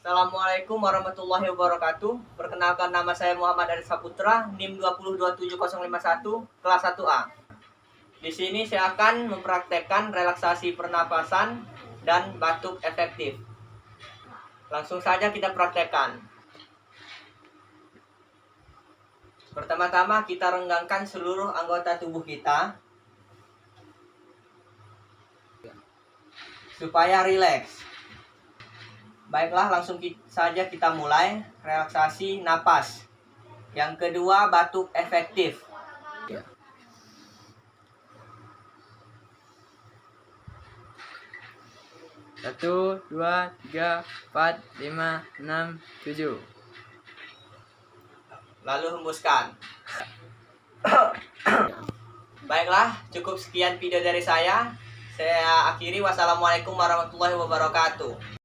Assalamualaikum warahmatullahi wabarakatuh. Perkenalkan, nama saya Muhammad Arif Saputra, NIM 2027051, kelas 1A. Di sini saya akan mempraktekkan relaksasi pernapasan dan batuk efektif. Langsung saja kita praktekkan. Pertama-tama kita renggangkan seluruh anggota tubuh kita supaya rileks. Baiklah, langsung saja kita mulai relaksasi napas. Yang kedua, batuk efektif. Satu, dua, tiga, 4, 5, 6, 7. Lalu hembuskan. Baiklah, cukup sekian video dari saya. Saya akhiri. Wassalamualaikum warahmatullahi wabarakatuh.